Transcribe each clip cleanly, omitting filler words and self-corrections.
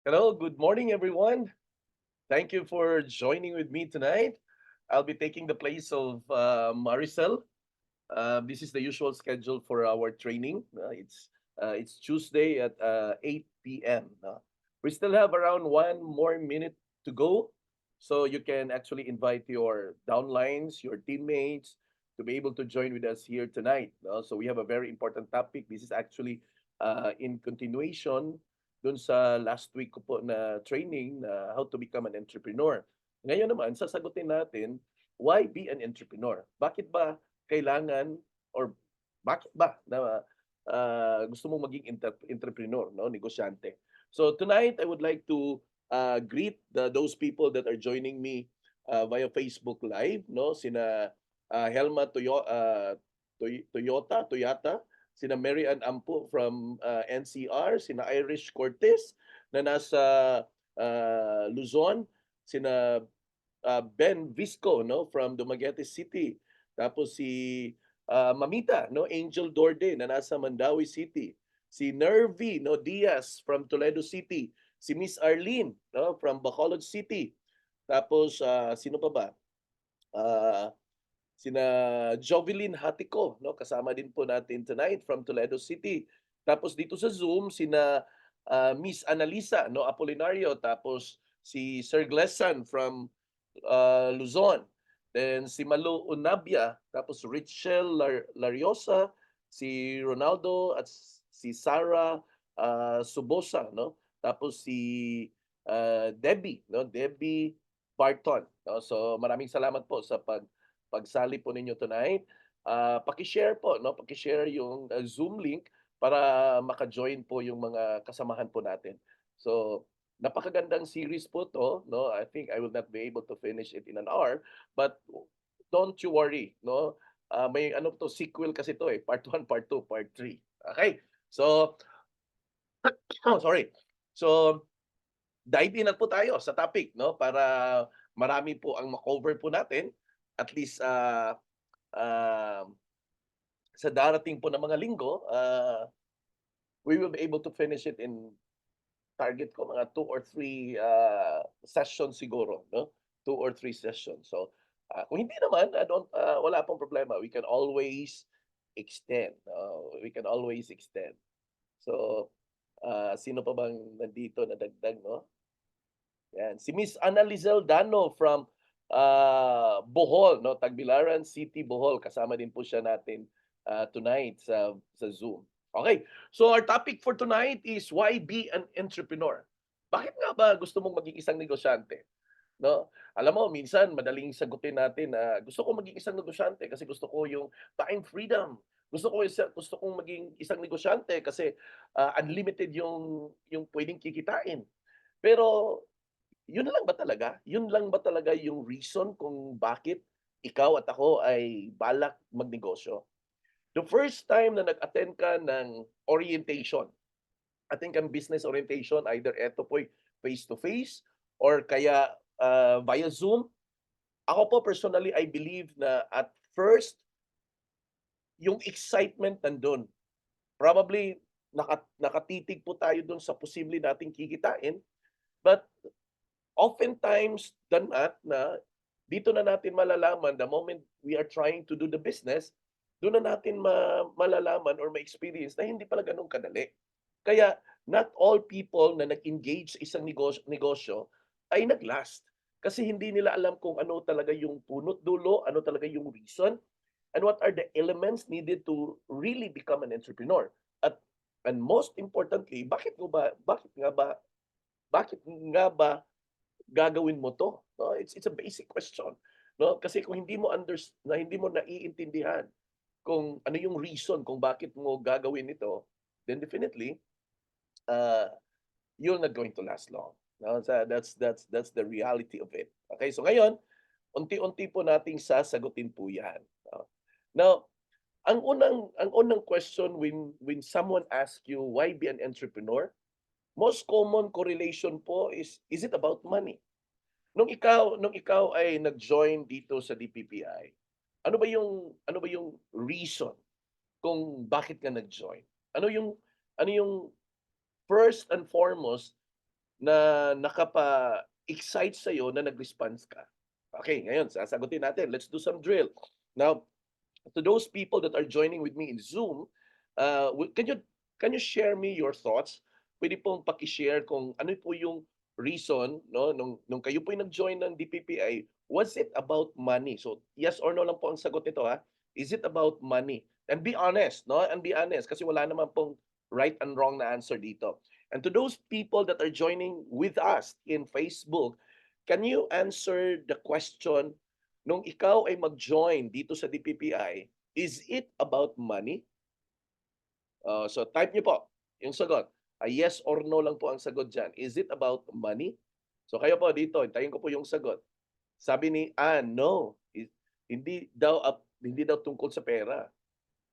Hello, good morning, everyone. Thank you for joining with me tonight. I'll be taking the place of Maricel. This is the usual schedule for our training. It's Tuesday at 8 p.m. We still have around 1 more minute to go, so you can actually invite your downlines, your teammates, to be able to join with us here tonight. So we have a very important topic. This is actually in continuation dun sa last week ko po na training na how to become an entrepreneur. Ngayon naman, sasagutin natin, why be an entrepreneur? Bakit ba kailangan or bakit ba na gusto mong maging entrepreneur, no, negosyante? So tonight, I would like to greet those people that are joining me via Facebook Live, no? Sina Helma Toyota, sina Mary Ann Ampo from NCR, sina Irish Cortez na nasa Luzon, sina Ben Visco, no, from Dumaguete City. Tapos si Mamita, no, Angel Dorde na nasa Mandawi City. Si Nervy, no, Diaz from Toledo City. Si Miss Arlene, no, from Bacolod City. Tapos sino pa ba? Uh, Sina Jovelyn Hatiko, no, kasama din po natin tonight from Toledo City. Tapos dito sa Zoom, sina Miss Analisa, no, Apolinario. Tapos si Sir Glesan from Luzon. Then si Malu Unabia, tapos Richel Lariosa, si Ronaldo at si Sarah Subosa, no? Tapos si Debbie, no? Debbie Barton. No? So maraming salamat po sa pagsali po ninyo tonight. Paki-share po, no? Paki-share yung Zoom link para maka-join po yung mga kasamahan po natin. So napakagandang series po to, no? I think I will not be able to finish it in an hour, but don't you worry, no? May ano to, sequel kasi to eh, part 1, part 2, part 3. Okay? So, oh, sorry. So, dive in na po tayo sa topic, no? Para marami po ang ma-cover po natin. At least uh, sa darating po na mga linggo, we will be able to finish it in target ko mga 2 or 3 sessions siguro, no? 2 or 3 sessions. So, kung hindi naman, wala pong problema. We can always extend. We can always extend. So, sino pa bang nandito na dagdag, no? Yan. Si Miss Annalizel Dano from Bohol, no? Tagbilaran City, Bohol. Kasama din po siya natin tonight sa Zoom. Okay, so our topic for tonight is why be an entrepreneur? Bakit nga ba gusto mong maging isang negosyante? No? Alam mo, minsan madaling sagutin natin na gusto ko maging isang negosyante kasi gusto ko yung time freedom. Gusto kong maging isang negosyante kasi unlimited yung pwedeng kikitain. Pero yun lang ba talaga? Yun lang ba talaga yung reason kung bakit ikaw at ako ay balak magnegosyo? The first time na nag-attend ka ng orientation, I think ang business orientation, either eto po'y face-to-face or kaya via Zoom. Ako po personally, I believe na at first, yung excitement nandun. Probably, nakatitig po tayo dun sa posible nating kikitain. But oftentimes than not, na dito na natin malalaman the moment we are trying to do the business, doon na natin malalaman or ma-experience na hindi pala ganun kadali. Kaya not all people na nag-engage sa isang negosyo ay nag-last. Kasi hindi nila alam kung ano talaga yung punot dulo, ano talaga yung reason, and what are the elements needed to really become an entrepreneur. At and most importantly, bakit nga ba gagawin mo to? No, it's a basic question. No, kasi kung hindi mo naiintindihan kung ano yung reason kung bakit mo gagawin ito, then definitely uh, you're not going to last long. No, that's the reality of it. Okay, so ngayon, unti-unti po nating sasagutin po 'yan. No? Now, ang unang question when someone asks you why be an entrepreneur, most common correlation po is it about money? Nung ikaw ay nag-join dito sa DPPI, ano ba yung reason kung bakit ka nag-join? Ano yung first and foremost na nakapa-excite sa'yo na nag-response ka? Okay, ngayon sasagutin natin. Let's do some drill. Now, to those people that are joining with me in Zoom, can you share me your thoughts? Pwede pong paki-share kung ano po yung reason, no, nung kayo po yung nag-join ng DPPI, was it about money? So, yes or no lang po ang sagot nito, ha. Is it about money? And be honest, no? And be honest kasi wala naman pong right and wrong na answer dito. And to those people that are joining with us in Facebook, can you answer the question, nung ikaw ay mag-join dito sa DPPI, is it about money? So type niyo po yung sagot. Yes or no lang po ang sagot dyan. Is it about money? So kayo po dito, hintayin ko po yung sagot. Sabi ni no. Hindi daw tungkol sa pera.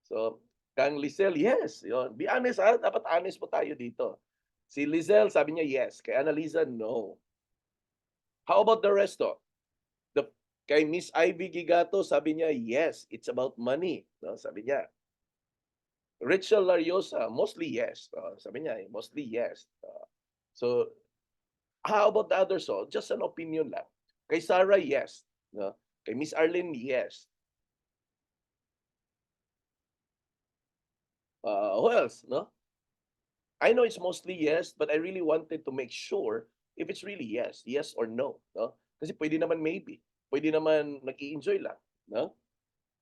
So, Kang Lizel, yes. Yun. Be honest, ha? Dapat honest po tayo dito. Si Lizel, sabi niya yes. Kay Annalisa, no. How about the rest, to? The, kay Miss Ivy Gigato, sabi niya, yes, it's about money. No, sabi niya. Rachel Lariosa, mostly yes. Sabi niya, mostly yes. So, how about the others? So, just an opinion lang. Kay Sarah, yes. No? Kay Miss Arlene, yes. Who else? No? I know it's mostly yes, but I really wanted to make sure if it's really yes, yes or no. No? Kasi pwede naman maybe. Pwede naman nag-i-enjoy lang. No?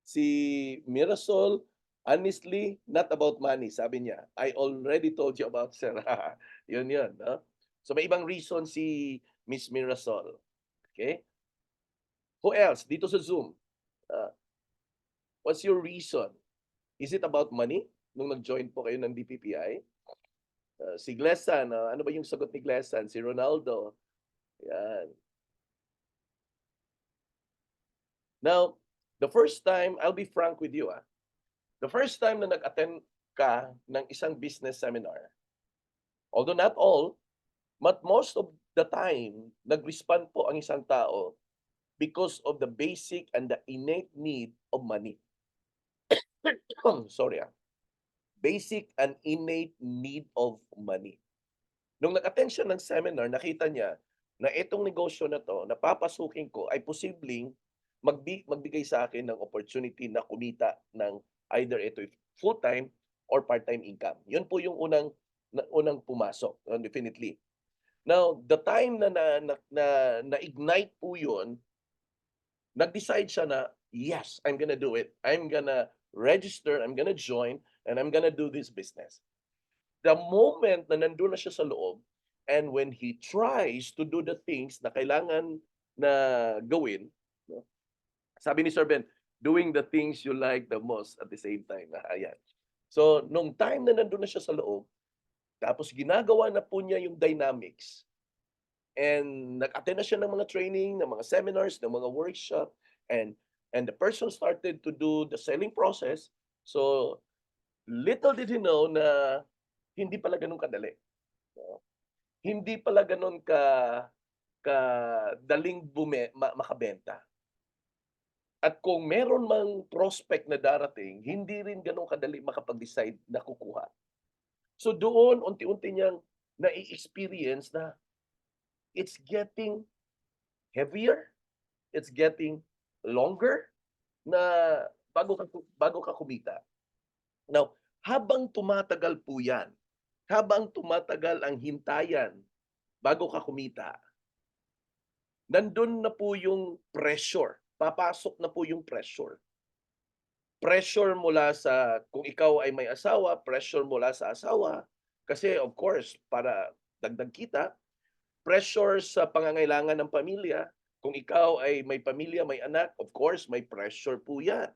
Si Mirasol, honestly, not about money, sabi niya. I already told you about Sarah. Yun. No? So may ibang reason si Miss Mirasol. Okay? Who else? Dito sa Zoom. Uh, what's your reason? Is it about money? Nung nag-join po kayo ng DPPI? Si Glesan, ano ba yung sagot ni Glesan? Si Ronaldo. Yan. Now, the first time, I'll be frank with you, the first time na nag-attend ka ng isang business seminar, although not all, but most of the time, nag-respond po ang isang tao because of the basic and the innate need of money. Sorry, basic and innate need of money. Nung nag-attend siya ng seminar, nakita niya na itong negosyo na 'to, na papasukin ko ay posibleng magbigay sa akin ng opportunity na kumita ng either ito'y full-time or part-time income. 'Yun po yung unang pumasok, definitely. Now, the time na-ignite po 'yun, nag-decide siya na, "Yes, I'm gonna do it. I'm gonna register, I'm gonna join, and I'm gonna do this business." The moment na nandun na siya sa loob, and when he tries to do the things na kailangan na gawin, no? Sabi ni Sir Ben, doing the things you like the most at the same time. Ayan. So, nung time na nandun na siya sa loob, tapos ginagawa na po niya yung dynamics, and nag-attend na siya ng mga training, ng mga seminars, ng mga workshop, and the person started to do the selling process. So, little did he know na hindi pala gano'n kadali, no? Hindi pala gano'n kadaling makabenta. At kung meron mang prospect na darating, hindi rin gano'n kadali makapag-decide na kukuha. So doon unti-unti niyang nai-experience na it's getting heavier, it's getting longer na bago ka kumita. Now, habang tumatagal po 'yan, habang tumatagal ang hintayan bago ka kumita, nandun na po yung pressure, papasok na po yung pressure. Pressure mula sa kung ikaw ay may asawa, pressure mula sa asawa, kasi of course para dagdag kita, pressure sa pangangailangan ng pamilya, kung ikaw ay may pamilya, may anak, of course may pressure po 'yan.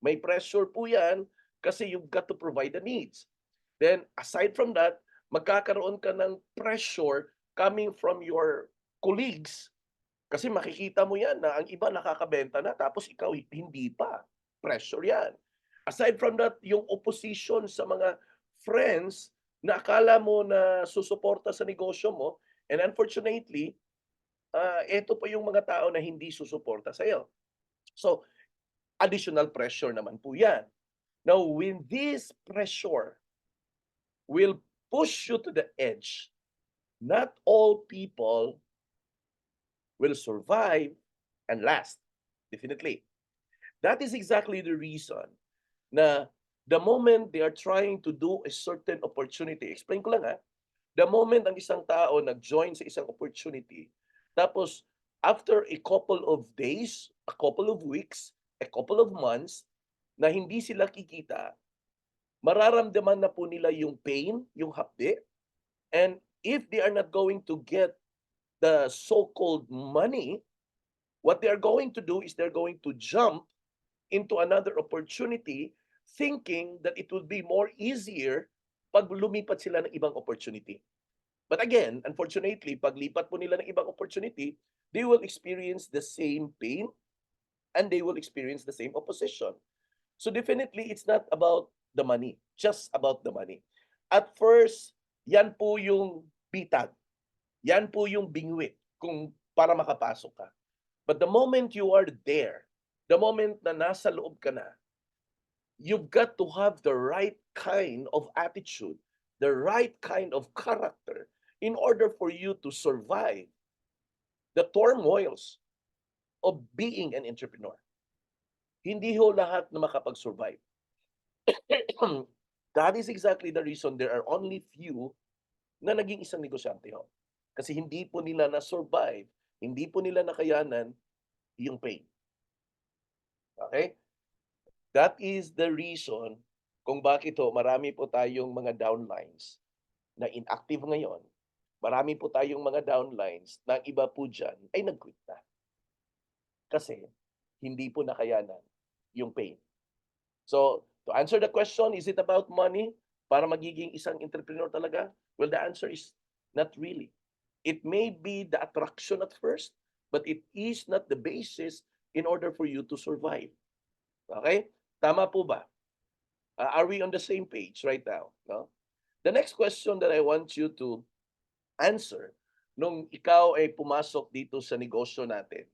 May pressure po 'yan kasi you've got to provide the needs. Then aside from that, magkakaroon ka ng pressure coming from your colleagues, kasi makikita mo 'yan na ang iba nakakabenta na tapos ikaw hindi pa. Pressure 'yan. Aside from that, yung opposition sa mga friends na akala mo na susuporta sa negosyo mo, and unfortunately, eto pa yung mga tao na hindi susuporta sa'yo. So, additional pressure naman po 'yan. Now, when this pressure will push you to the edge, Not all people will survive and last. Definitely. That is exactly the reason na the moment they are trying to do a certain opportunity, explain ko lang ha, the moment ang isang tao nag-join sa isang opportunity, tapos after a couple of days, a couple of weeks, a couple of months, na hindi sila kikita, mararamdaman na po nila yung pain, yung hapdi, and if they are not going to get the so-called money, what they are going to do is they're going to jump into another opportunity thinking that it would be more easier pag lumipat sila ng ibang opportunity. But again, unfortunately, pag lipat po nila ng ibang opportunity, they will experience the same pain and they will experience the same opposition. So definitely, it's not about the money, just about the money. At first, yan po yung bitag. Yan po yung bingwit kung para makapasok ka. But the moment you are there, the moment na nasa loob ka na, you've got to have the right kind of attitude, the right kind of character in order for you to survive the turmoils of being an entrepreneur. Hindi ho lahat na makapag-survive. That is exactly the reason there are only few na naging isang negosyante ho. Kasi hindi po nila na-survive, hindi po nila nakayanan yung pain. Okay? That is the reason kung bakit ho marami po tayong mga downlines na inactive ngayon. Marami po tayong mga downlines na iba po dyan ay nag-quit na. Kasi hindi po nakayanan yung pain. So, to answer the question, is it about money para magiging isang entrepreneur talaga? Well, the answer is not really. It may be the attraction at first, but it is not the basis in order for you to survive. Okay? Tama po ba? Are we on the same page right now? No? The next question that I want you to answer nung ikaw ay pumasok dito sa negosyo natin,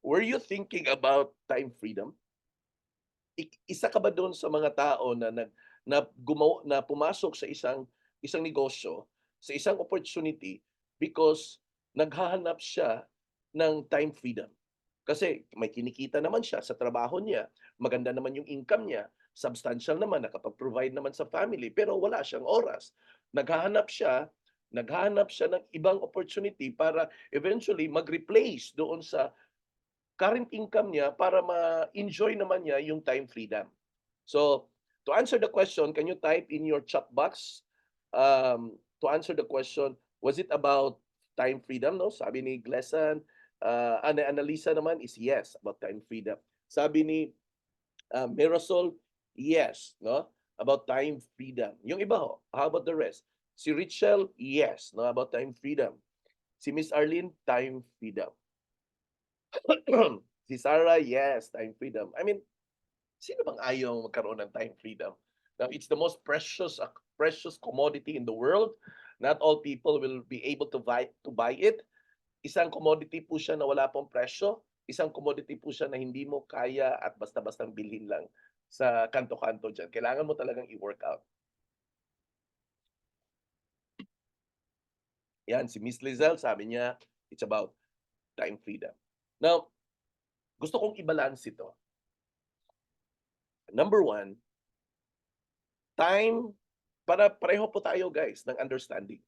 were you thinking about time freedom? Isa ka ba doon sa mga tao na na pumasok sa isang negosyo, sa isang opportunity because naghahanap siya ng time freedom? Kasi may kinikita naman siya sa trabaho niya, maganda naman yung income niya, substantial naman, nakapag-provide naman sa family, pero wala siyang oras. Naghahanap siya naghahanap siya ng ibang opportunity para eventually mag-replace doon sa current income niya para ma-enjoy naman niya yung time freedom. So, to answer the question, can you type in your chat box to answer the question, was it about time freedom? No? Sabi ni Glesan, Annalisa naman is yes, about time freedom. Sabi ni Mirasol, yes, no? About time freedom. Yung iba ho, how about the rest? Si Richel, yes, no? About time freedom. Si Miss Arlene, time freedom. Si Sarah, yes, time freedom. I mean, sino bang ayaw magkaroon ng time freedom? Now, it's the most precious commodity in the world. Not all people will be able to buy it. Isang commodity po siya na wala pong presyo. Isang commodity po siya na hindi mo kaya at basta-bastang bilhin lang sa kanto-kanto dyan. Kailangan mo talagang i-work out. Yan, si Miss Lizelle, sabi niya, it's about time freedom. Now, gusto kong i-balance ito. Number one, time, para pareho po tayo guys ng understanding.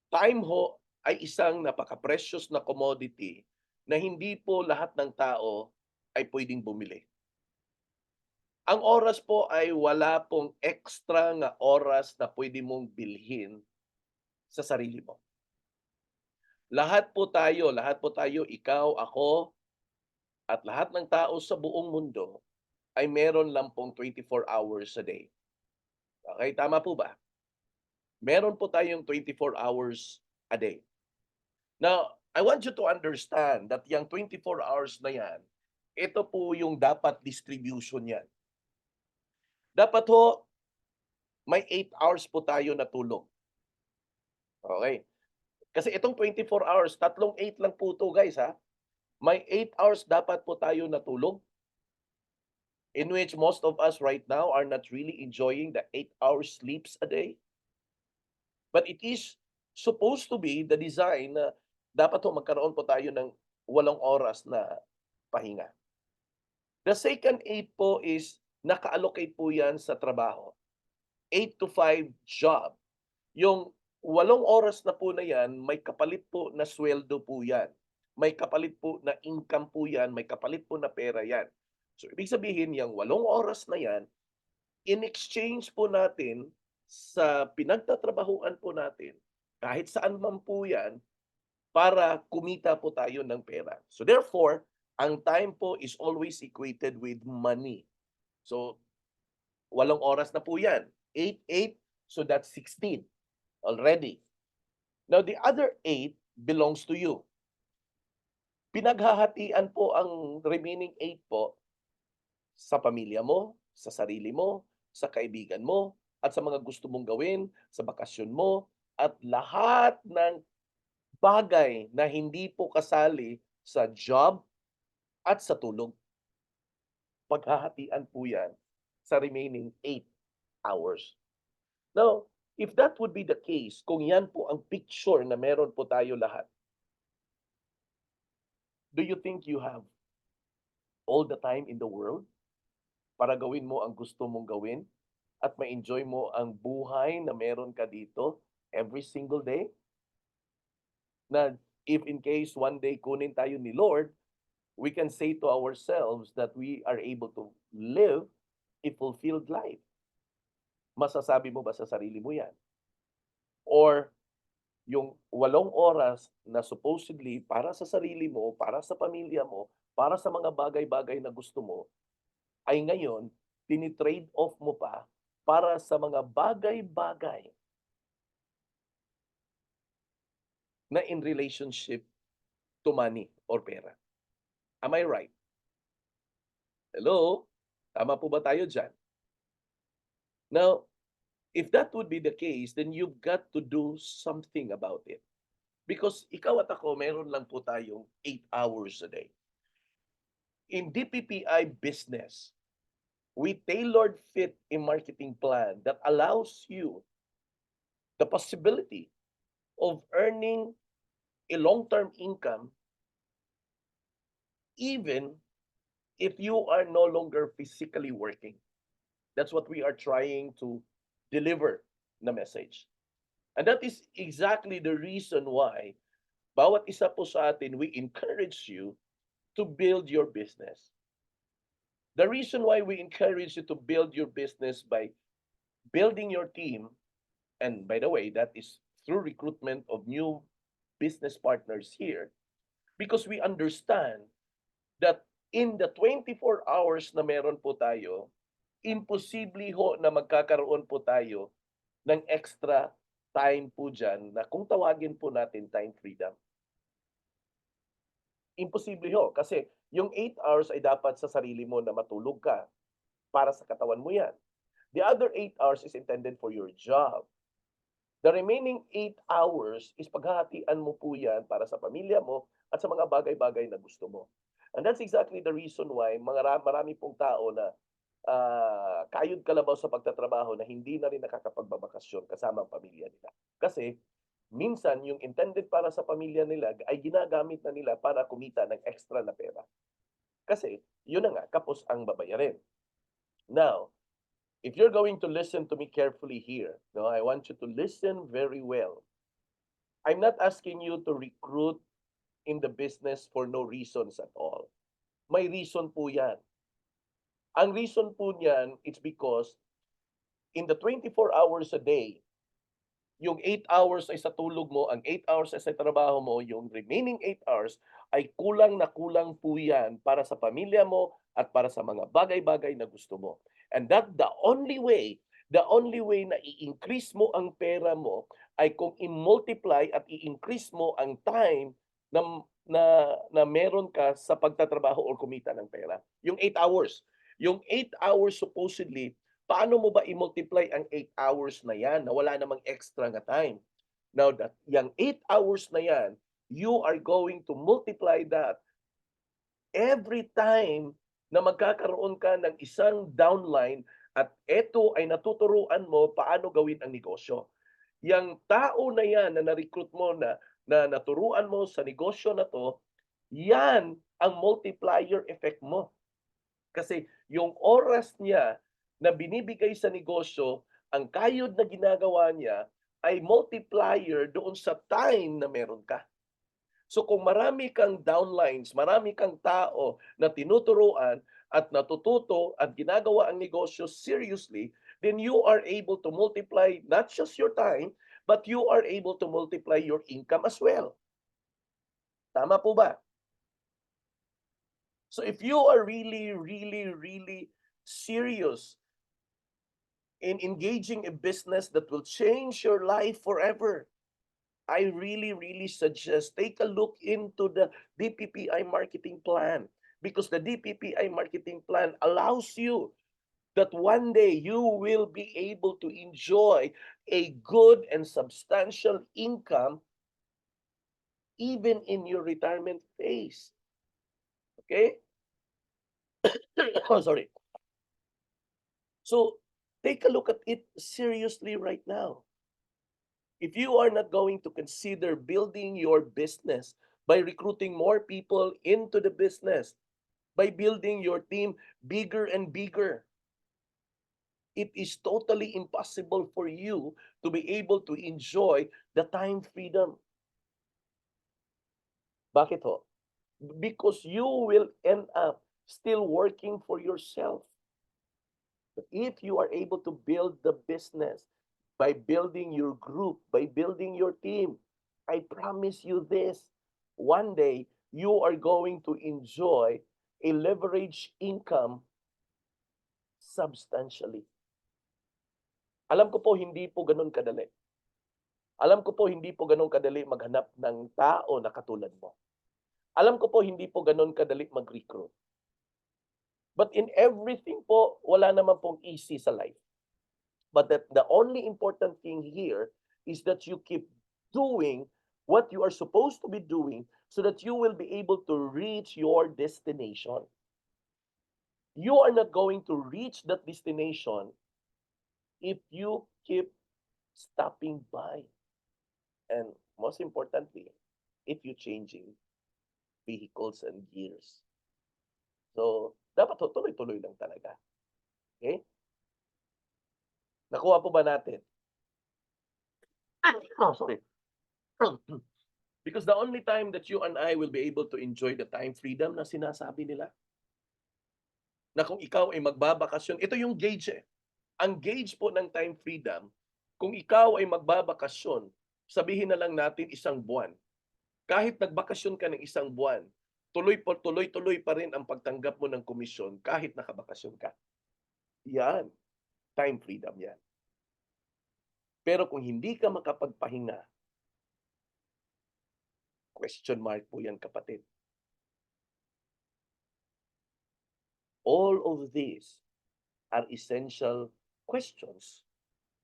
Time ho ay isang napaka-precious na commodity na hindi po lahat ng tao ay pwedeng bumili. Ang oras po ay wala pong extra nga oras na pwede mong bilhin sa sarili mo. Lahat po tayo, ikaw, ako, at lahat ng tao sa buong mundo ay meron lang pong 24 hours a day. Okay, tama po ba? Meron po tayong 24 hours a day. Now, I want you to understand that yung 24 hours na yan, ito po yung dapat distribution yan. Dapat ho, may 8 hours po tayo na tulog. Okay? Kasi itong 24 hours, tatlong 8 lang po to guys ha. May 8 hours dapat po tayo natulog, in which most of us right now are not really enjoying the 8 hours sleeps a day. But it is supposed to be the design na dapat ho magkaroon po tayo ng 8 oras na pahinga. The second 8 po is naka-allocate po 'yan sa trabaho, 8 to 5 job. Yung 8 oras na po na 'yan, may kapalit po na sweldo po 'yan. May kapalit po na income po 'yan, may kapalit po na pera 'yan. So, ibig sabihin yang 8 oras na 'yan, in exchange po natin sa pinagtatrabahuan po natin, kahit saan man po 'yan, para kumita po tayo ng pera. So therefore, ang time po is always equated with money. So 8 oras na po 'yan, 8, 8, so that's 16 already. Now the other 8 belongs to you. Pinaghahatian po ang remaining 8 po sa pamilya mo, sa sarili mo, sa kaibigan mo, at sa mga gusto mong gawin, sa bakasyon mo, at lahat ng bagay na hindi po kasali sa job at sa tulog. Paghahatian po 'yan sa remaining 8 hours. Now, if that would be the case, kung 'yan po ang picture na meron po tayo lahat, do you think you have all the time in the world para gawin mo ang gusto mong gawin at ma-enjoy mo ang buhay na meron ka dito every single day? Na if in case one day kunin tayo ni Lord, we can say to ourselves that we are able to live a fulfilled life. Masasabi mo ba sa sarili mo yan? Or yung 8 oras na supposedly para sa sarili mo, para sa pamilya mo, para sa mga bagay-bagay na gusto mo, ay ngayon, tini-trade off mo pa para sa mga bagay-bagay na in relationship to money or pera. Am I right? Hello? Tama po ba tayo dyan? Now, if that would be the case, then you've got to do something about it. Because ikaw at ako, meron lang po tayong 8 hours a day. In DPPI business, we tailored fit a marketing plan that allows you the possibility of earning a long-term income even if you are no longer physically working. That's what we are trying to deliver na message. And that is exactly the reason why bawat isa po sa atin, we encourage you to build your business. The reason why we encourage you to build your business by building your team, and by the way, that is through recruitment of new business partners here, because we understand that in the 24 hours na meron po tayo, imposible ho na magkakaroon po tayo ng extra time po dyan na kung tawagin po natin time freedom. Imposible ho kasi yung 8 hours ay dapat sa sarili mo na matulog ka para sa katawan mo yan. The other 8 hours is intended for your job. The remaining 8 hours is paghahatian mo po yan para sa pamilya mo at sa mga bagay-bagay na gusto mo. And that's exactly the reason why marami pong tao na kayod kalabaw sa pagtatrabaho na hindi na rin nakakapagbabakasyon kasama ang pamilya nila. Kasi minsan yung intended para sa pamilya nila ay ginagamit na nila para kumita ng extra na pera. Kasi yun na nga, kapos ang babayarin. Now, if you're going to listen to me carefully here, no, I want you to listen very well. I'm not asking you to recruit in the business for no reasons at all. May reason po yan. Ang reason po niyan, it's because in the 24 hours a day, yung 8 hours ay sa tulog mo, ang 8 hours ay sa trabaho mo, yung remaining 8 hours ay kulang na kulang po yan para sa pamilya mo at para sa mga bagay-bagay na gusto mo. And that the only way na i-increase mo ang pera mo ay kung i-multiply at i-increase mo ang time na meron ka sa pagtatrabaho or kumita ng pera. Yung 8 hours. Yung 8 hours supposedly, paano mo ba i-multiply ang 8 hours na yan na wala namang extra na time? Now, yung 8 hours na yan, you are going to multiply that every time na magkakaroon ka ng isang downline at eto ay natuturuan mo paano gawin ang negosyo. yang tao na yan na na-recruit mo na naturuan mo sa negosyo na 'to, yan ang multiplier effect mo. Kasi yung oras niya na binibigay sa negosyo, ang kayod na ginagawa niya ay multiplier doon sa time na meron ka. So kung marami kang downlines, marami kang tao na tinuturuan at natututo at ginagawa ang negosyo seriously, then you are able to multiply not just your time, but you are able to multiply your income as well. Tama po ba? So if you are really, really, really serious in engaging a business that will change your life forever, I really, really suggest take a look into the DPPI marketing plan, because the DPPI marketing plan allows you that one day you will be able to enjoy a good and substantial income even in your retirement phase. Okay? Oh, sorry. So take a look at it seriously right now. If you are not going to consider building your business by recruiting more people into the business, by building your team bigger and bigger, it is totally impossible for you to be able to enjoy the time freedom. Bakit ho? Because you will end up still working for yourself. But if you are able to build the business by building your group, by building your team, I promise you this, one day you are going to enjoy a leverage income substantially. Alam ko po hindi po ganun kadali. Alam ko po hindi po ganun kadali maghanap ng tao na katulad mo. Alam ko po hindi po ganun kadali mag-recruit. But in everything po, wala naman pong easy sa life. But the only important thing here is that you keep doing what you are supposed to be doing so that you will be able to reach your destination. You are not going to reach that destination if you keep stopping by. And most importantly, if you changing vehicles and gears. So, dapat tuloy-tuloy lang talaga. Okay? Nakuha po ba natin? Oh, sorry. Because the only time that you and I will be able to enjoy the time freedom na sinasabi nila, na kung ikaw ay magbabakasyon, ito yung gauge eh. Ang gauge po ng time freedom, kung ikaw ay magbabakasyon, sabihin na lang natin 1 buwan. Kahit nagbakasyon ka ng 1 buwan, tuloy pa rin ang pagtanggap mo ng komisyon kahit nakabakasyon ka. Yan, time freedom yan. Pero kung hindi ka makapagpahinga, question mark po yan, kapatid. All of these are essential questions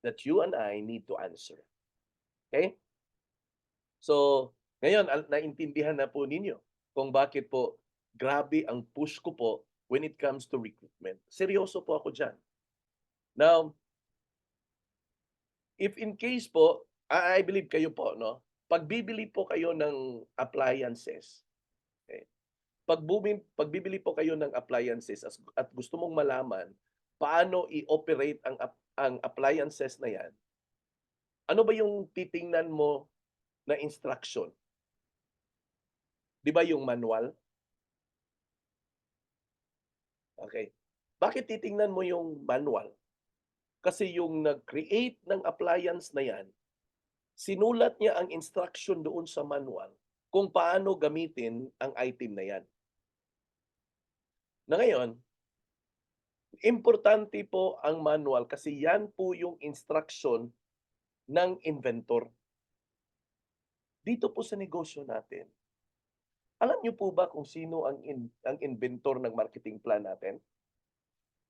that you and I need to answer. Okay? So, ngayon, naintindihan na po ninyo kung bakit po grabe ang push ko po when it comes to recruitment. Seryoso po ako dyan. Now, if in case po, I believe kayo po, no? Pag bibili po kayo ng appliances, okay? Pagbibili po kayo ng appliances at gusto mong malaman paano i-operate ang appliances na yan, ano ba yung titingnan mo na instruction? Di ba yung manual? Okay. Bakit titingnan mo yung manual? Kasi yung nag-create ng appliance na yan, sinulat niya ang instruction doon sa manual kung paano gamitin ang item na yan. Na ngayon, importante po ang manual kasi yan po yung instruction ng inventor. Dito po sa negosyo natin, alam niyo po ba kung sino ang inventor ng marketing plan natin?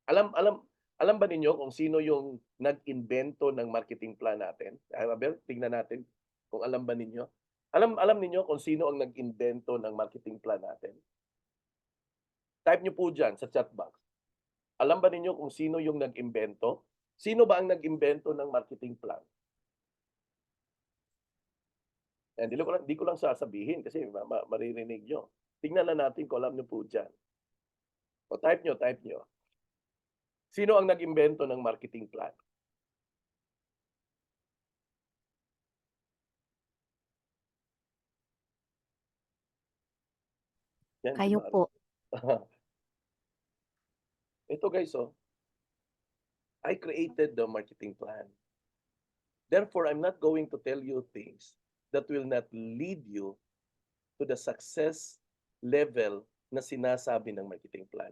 Alam alam alam ba ninyo kung sino yung nag-imbento ng marketing plan natin? Abel, tingnan natin kung alam ba ninyo. Alam alam ninyo kung sino ang nag-imbento ng marketing plan natin? Type niyo po diyan sa chat box. Alam ba ninyo kung sino yung nag-imbento? Sino ba ang nag-imbento ng marketing plan? And di ko lang sasabihin kasi maririnig nyo. Tingnan na natin kung alam nyo po dyan. O type nyo, type nyo. Sino ang nag-imbento ng marketing plan? Yan si Kayo Mari. po. Ito guys, oh, I created the marketing plan. Therefore, I'm not going to tell you things that will not lead you to the success level na sinasabi ng marketing plan.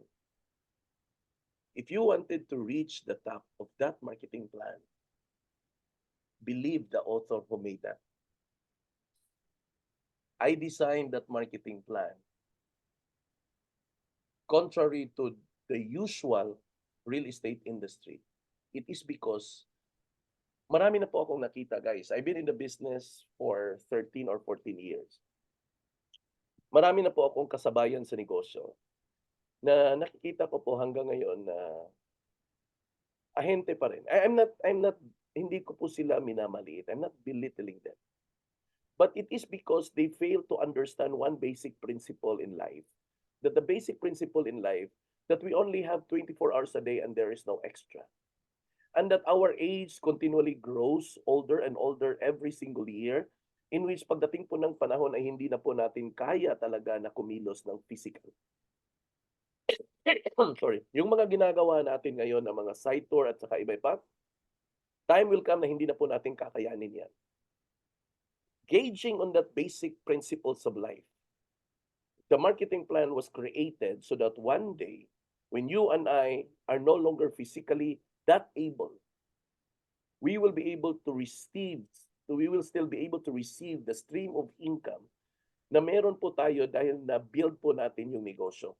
If you wanted to reach the top of that marketing plan, believe the author who made that. I designed that marketing plan contrary to the usual real estate industry. It is because marami na po akong nakita, guys. I've been in the business for 13 or 14 years. Marami na po akong kasabayan sa negosyo na nakikita ko po hanggang ngayon na ahente pa rin. I'm not, hindi ko po sila minamaliit. I'm not belittling them. But it is because they fail to understand one basic principle in life. That the basic principle in life, that we only have 24 hours a day and there is no extra. And that our age continually grows older and older every single year, in which pagdating po ng panahon ay hindi na po natin kaya talaga na kumilos ng physical. Sorry. Yung mga ginagawa natin ngayon ng mga site tour at saka iba pa, time will come na hindi na po natin kakayanin yan. Gauging on that basic principles of life, the marketing plan was created so that one day, when you and I are no longer physically that able, we will be able to receive, we will still be able to receive the stream of income na meron po tayo dahil na-build po natin yung negosyo.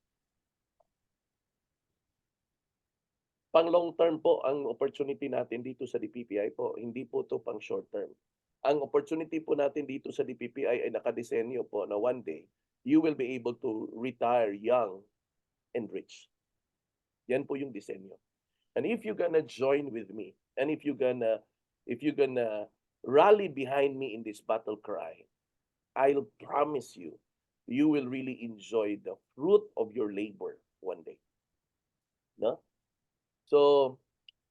Pang long term po ang opportunity natin dito sa DPPI po, hindi po to pang short term. Ang opportunity po natin dito sa DPPI ay nakadesenyo po na one day, you will be able to retire young and rich. Yan po yung disenyo. And if you're gonna join with me, and if you're gonna rally behind me in this battle cry, I'll promise you, you will really enjoy the fruit of your labor one day. No? So,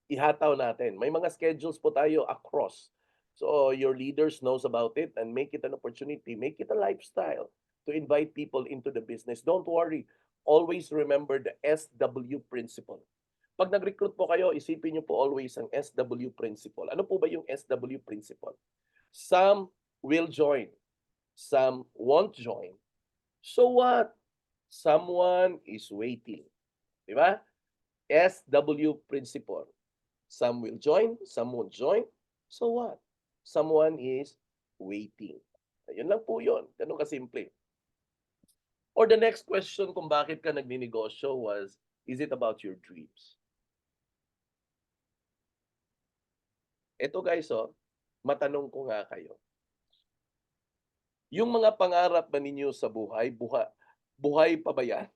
ihataw natin. May mga schedules po tayo across. So, your leaders knows about it and make it an opportunity. Make it a lifestyle to invite people into the business. Don't worry. Always remember the SW principle. Pag nag-recruit po kayo, isipin niyo po always ang SW principle. Ano po ba yung SW principle? Some will join. Some won't join. So what? Someone is waiting. Di ba? SW principle. Some will join, some won't join. So what? Someone is waiting. Ayun lang po yun. Ganun kasimple. Or the next question kung bakit ka nagninegosyo was, is it about your dreams? Ito guys, oh, matanong ko nga kayo. Yung mga pangarap ba ninyo sa buhay, buhay pa ba yan?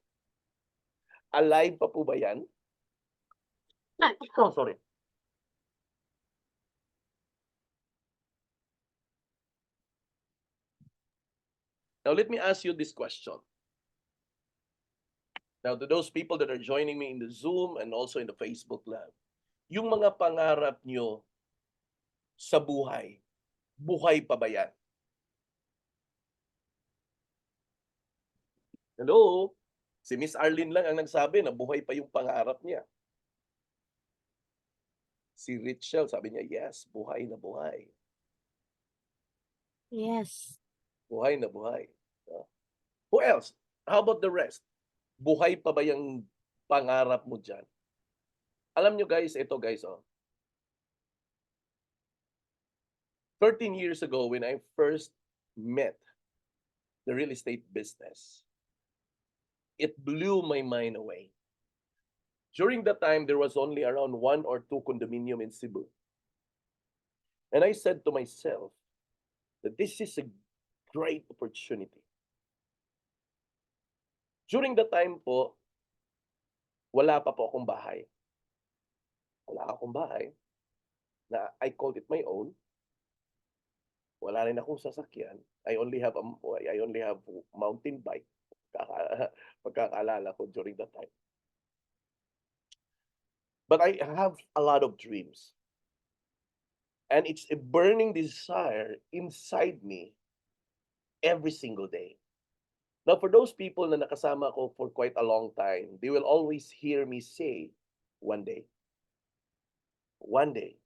Alive pa po ba yan? Oh, sorry. Now, let me ask you this question. Now, to those people that are joining me in the Zoom and also in the Facebook Live, yung mga pangarap nyo sa buhay, buhay pa ba yan? Hello? Si Miss Arlene lang ang nagsabi na buhay pa yung pangarap niya. Si Richelle sabi niya, yes, buhay na buhay. Yes. Buhay na buhay. Who else? How about the rest? Buhay pa ba yung pangarap mo dyan? Alam nyo guys, ito guys, oh. 13 years ago when I first met the real estate business, it blew my mind away. During that time, there was only around 1 or 2 condominium in Cebu. And I said to myself that this is a great opportunity. During that time po, wala pa po akong bahay. Wala akong bahay na I called it my own. Wala rin akong sasakyan. I only have mountain bike. Pagkakaalala ko during that time. But I have a lot of dreams. And it's a burning desire inside me every single day. Now, for those people na nakasama ko for quite a long time, they will always hear me say, one day, one day,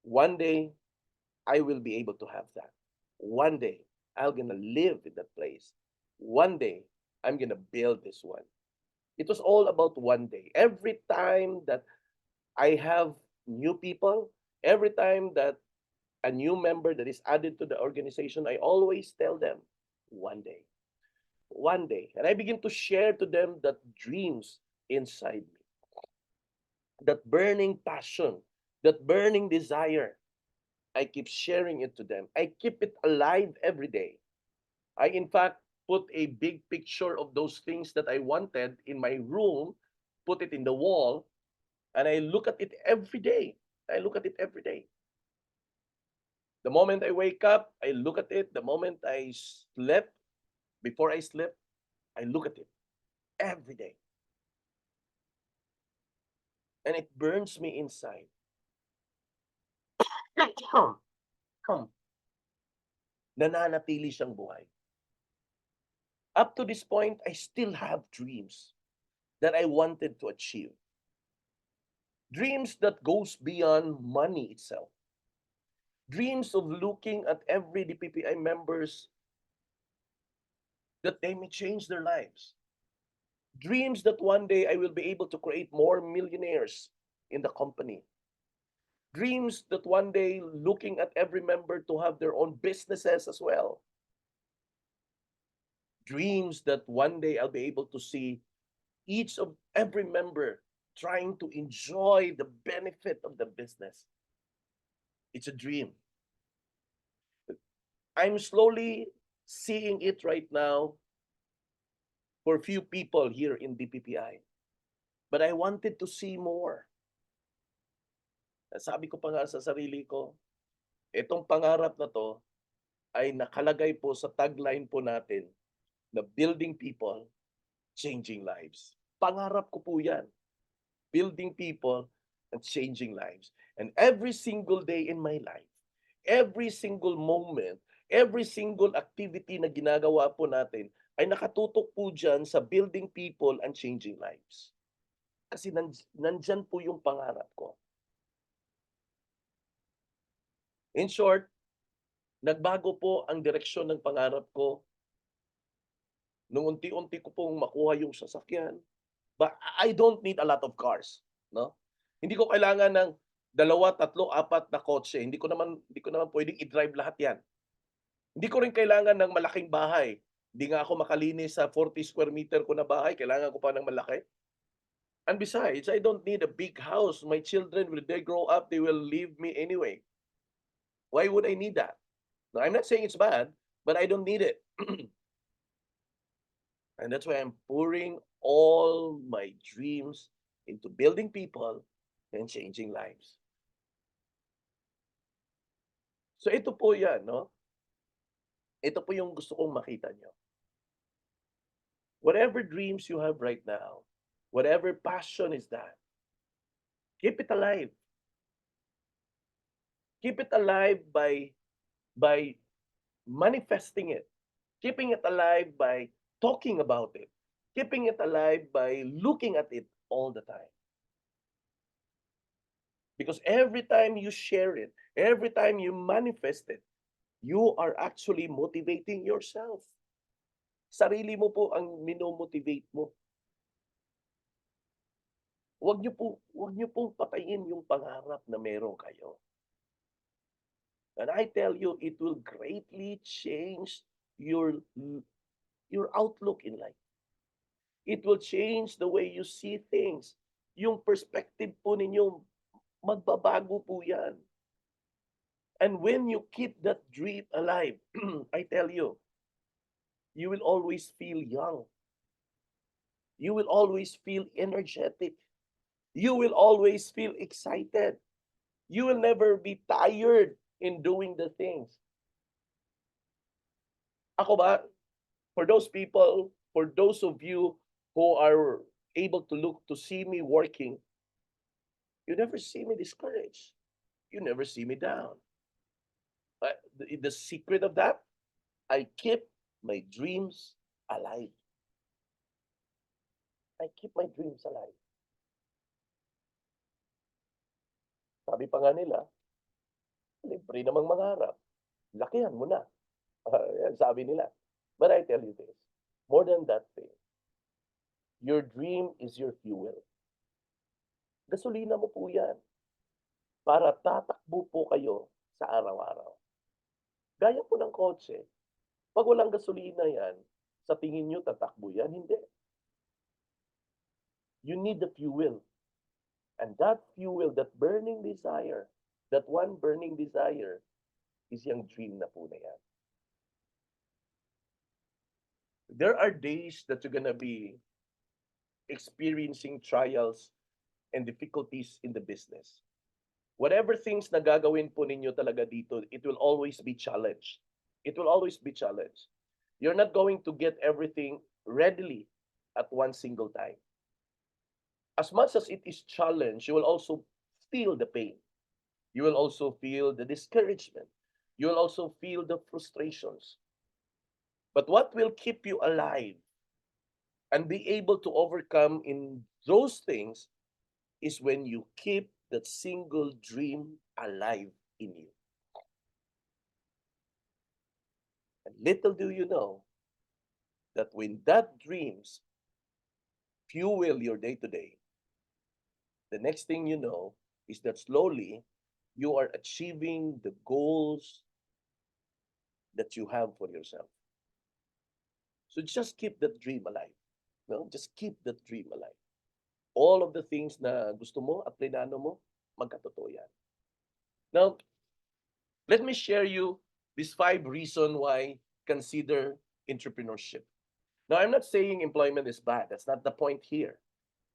one day, I will be able to have that. One day, I'm gonna live in that place. One day, I'm gonna build this one. It was all about one day. Every time that I have new people, every time that a new member that is added to the organization, I always tell them, one day, one day. And I begin to share to them that dreams inside me, that burning passion, that burning desire. I keep sharing it to them. I keep it alive every day. I, in fact, put a big picture of those things that I wanted in my room, put it in the wall, and I look at it every day. I look at it every day. The moment I wake up, I look at it. The moment I sleep, before I sleep, I look at it every day. And it burns me inside. Nananatili siyang buhay. Up to this point, I still have dreams that I wanted to achieve. Dreams that goes beyond money itself. Dreams of looking at every DPPI members that they may change their lives. Dreams that one day I will be able to create more millionaires in the company. Dreams that one day looking at every member to have their own businesses as well. Dreams that one day I'll be able to see each of every member trying to enjoy the benefit of the business. It's a dream. I'm slowly seeing it right now for few people here in DPPI. But I wanted to see more. Sabi ko pa nga sa sarili ko, itong pangarap na to ay nakalagay po sa tagline po natin na building people, changing lives. Pangarap ko po yan. Building people and changing lives. And every single day in my life, every single moment, every single activity na ginagawa po natin ay nakatutok po dyan sa building people and changing lives. Kasi nandyan po yung pangarap ko. In short, nagbago po ang direksyon ng pangarap ko nung unti-unti ko pong makuha yung sasakyan. But I don't need a lot of cars, no? Hindi ko kailangan ng 2, 3, 4 na kotse. Hindi ko naman pwedeng i-drive lahat 'yan. Hindi ko rin kailangan ng malaking bahay. Hindi nga ako makalinis sa 40 square meter ko na bahay, kailangan ko pa ng malaki. And besides, I don't need a big house. My children, when they grow up, they will leave me anyway. Why would I need that? No, I'm not saying it's bad, but I don't need it. And that's why I'm pouring all my dreams into building people and changing lives. So ito po 'yan, no? Ito po yung gusto kong makita nyo. Whatever dreams you have right now, whatever passion is that, keep it alive. Keep it alive by manifesting it. Keeping it alive by talking about it. Keeping it alive by looking at it all the time. Because every time you share it, every time you manifest it, you are actually motivating yourself. Sarili mo po ang minomotivate mo. Huwag niyo pong patayin yung pangarap na meron kayo. And I tell you, it will greatly change your outlook in life. It will change the way you see things. Yung perspective po ninyo, magbabago po yan. And when you keep that dream alive, I tell you, you will always feel young. You will always feel energetic. You will always feel excited. You will never be tired in doing the things. Ako ba, for those people, for those of you who are able to look to see me working, you never see me discouraged. You never see me down. The secret of that, I keep my dreams alive. I keep my dreams alive. Sabi pa nga nila, libre namang mangarap. Lakihan mo na. Yan sabi nila. But I tell you this, more than that thing, your dream is your fuel. Gasolina mo po yan para tatakbo po kayo sa araw-araw. Gaya po ng kotse, pag walang gasolina yan, sa tingin nyo tatakbo yan? Hindi. You need the fuel. And that fuel, that burning desire, that one burning desire, is yung dream na po na yan. There are days that you're gonna be experiencing trials and difficulties in the business. Whatever things na gagawin po ninyo talaga dito, it will always be challenged. It will always be challenged. You're not going to get everything readily at one single time. As much as it is challenge, you will also feel the pain. You will also feel the discouragement. You will also feel the frustrations. But what will keep you alive and be able to overcome in those things is when you keep that single dream alive in you. And little do you know that when that dreams fuel your day to day, the next thing you know is that slowly you are achieving the goals that you have for yourself. So just keep that dream alive. No? Just keep that dream alive. All of the things na gusto mo at plinano mo, magkatotoo yan. Now, let me share you these 5 reasons why consider entrepreneurship. Now, I'm not saying employment is bad. That's not the point here.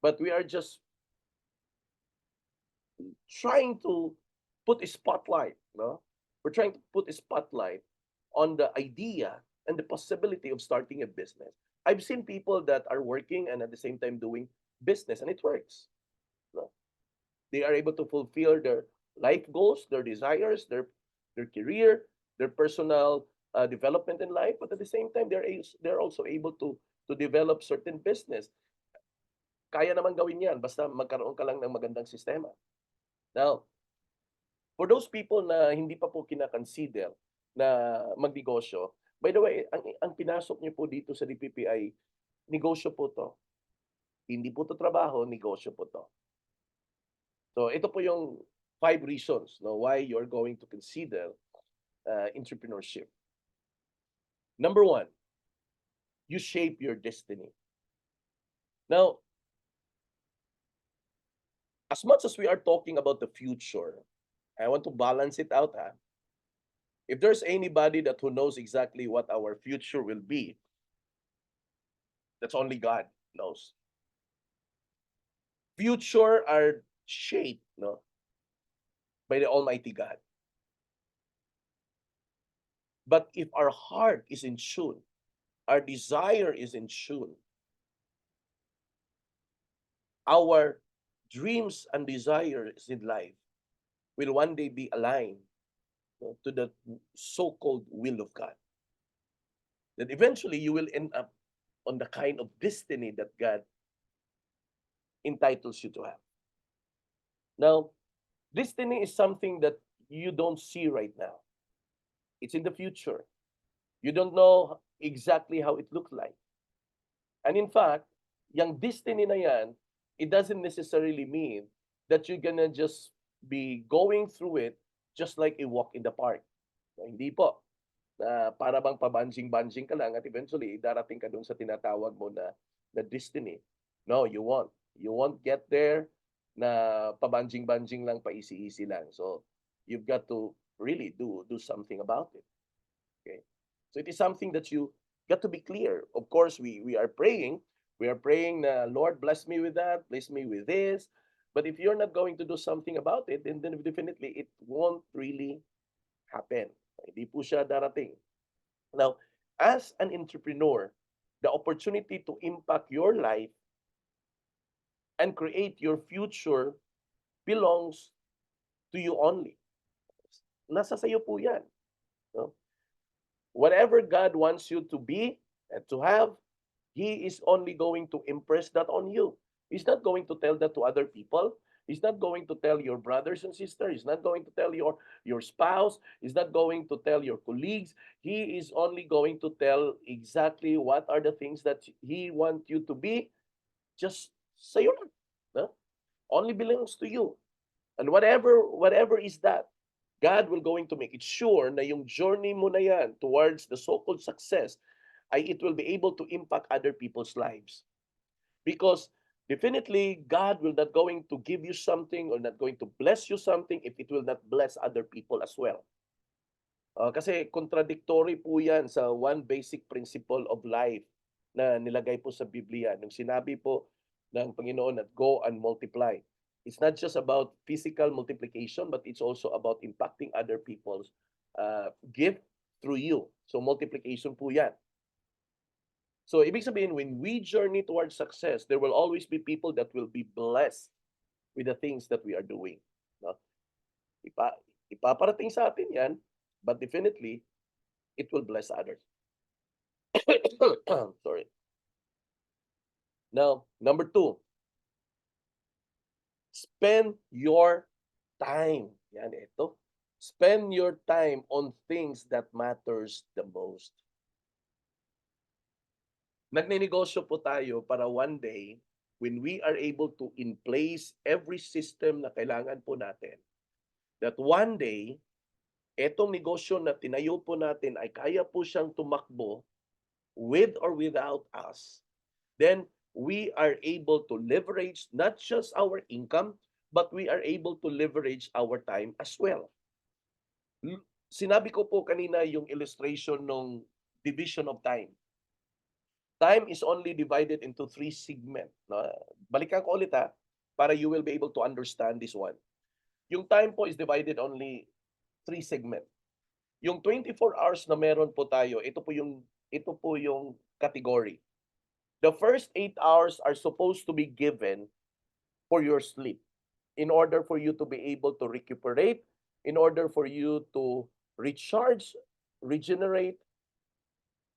But we are just trying to put a spotlight, no? We're trying to put a spotlight on the idea and the possibility of starting a business. I've seen people that are working and at the same time doing business, and it works. No? They are able to fulfill their life goals, their desires, their career, their personal development in life, but at the same time, they're also able to develop certain business. Kaya naman gawin yan, basta magkaroon ka lang ng magandang sistema. Now, for those people na hindi pa po kina-consider na magnegosyo, by the way, ang pinasok niyo po dito sa DPPI, negosyo po to. Hindi po to trabaho, negosyo po to. So ito po yung 5 reasons no, why you're going to consider entrepreneurship. Number 1, you shape your destiny. Now, as much as we are talking about the future, I want to balance it out. If there's anybody that who knows exactly what our future will be, that's only God knows. Future are shaped no, by the Almighty God. But if our heart is in tune, our desire is in tune, our dreams and desires in life will one day be aligned to the so-called will of God. That eventually you will end up on the kind of destiny that God entitles you to have. Now, destiny is something that you don't see right now. It's in the future. You don't know exactly how it looks like. And in fact, yung destiny na yan, it doesn't necessarily mean that you're gonna just be going through it just like a walk in the park. So, hindi po. Para bang pabanjing-banjing ka lang at eventually darating ka dun sa tinatawag mo na destiny. No, you won't. You won't get there na pabanjing-banjing lang, paisi-isi lang. So, you've got to really do something about it. Okay? So, it is something that you got to be clear. Of course, we are praying. We are praying na, Lord, bless me with that, bless me with this. But if you're not going to do something about it, then definitely it won't really happen. Hindi po siya darating. Now, as an entrepreneur, the opportunity to impact your life and create your future belongs to you only. Nasa sayo po yan. No? Whatever God wants you to be and to have, He is only going to impress that on you. He's not going to tell that to other people. He's not going to tell your brothers and sisters. He's not going to tell your spouse. He's not going to tell your colleagues. He is only going to tell exactly what are the things that He wants you to be. Just say it. No? Only belongs to you. And whatever is that, God will going to make it sure na yung journey mo na yan towards the so-called success ay it will be able to impact other people's lives. Because definitely, God will not going to give you something or not going to bless you something if it will not bless other people as well. Kasi contradictory po yan sa one basic principle of life na nilagay po sa Biblia. Nung sinabi po ng Panginoon na go and multiply. It's not just about physical multiplication, but it's also about impacting other people's gift through you. So multiplication po yan. So ibig sabihin, when we journey towards success, there will always be people that will be blessed with the things that we are doing. No? Ipaparating sa atin yan, but definitely, it will bless others. Sorry. Now, number 2, spend your time. Yan, ito. Spend your time on things that matters the most. Nagninegosyo po tayo para one day, when we are able to in place every system na kailangan po natin, that one day, etong negosyo na tinayo po natin ay kaya po siyang tumakbo with or without us. Then, we are able to leverage not just our income, but we are able to leverage our time as well. Sinabi ko po kanina yung illustration ng division of time. Time is only divided into 3 segments. No? Balikan ko ulit para you will be able to understand this one. Yung time po is divided only 3 segments. Yung 24 hours na meron po tayo, ito po yung category. The first 8 hours are supposed to be given for your sleep in order for you to be able to recuperate, in order for you to recharge, regenerate,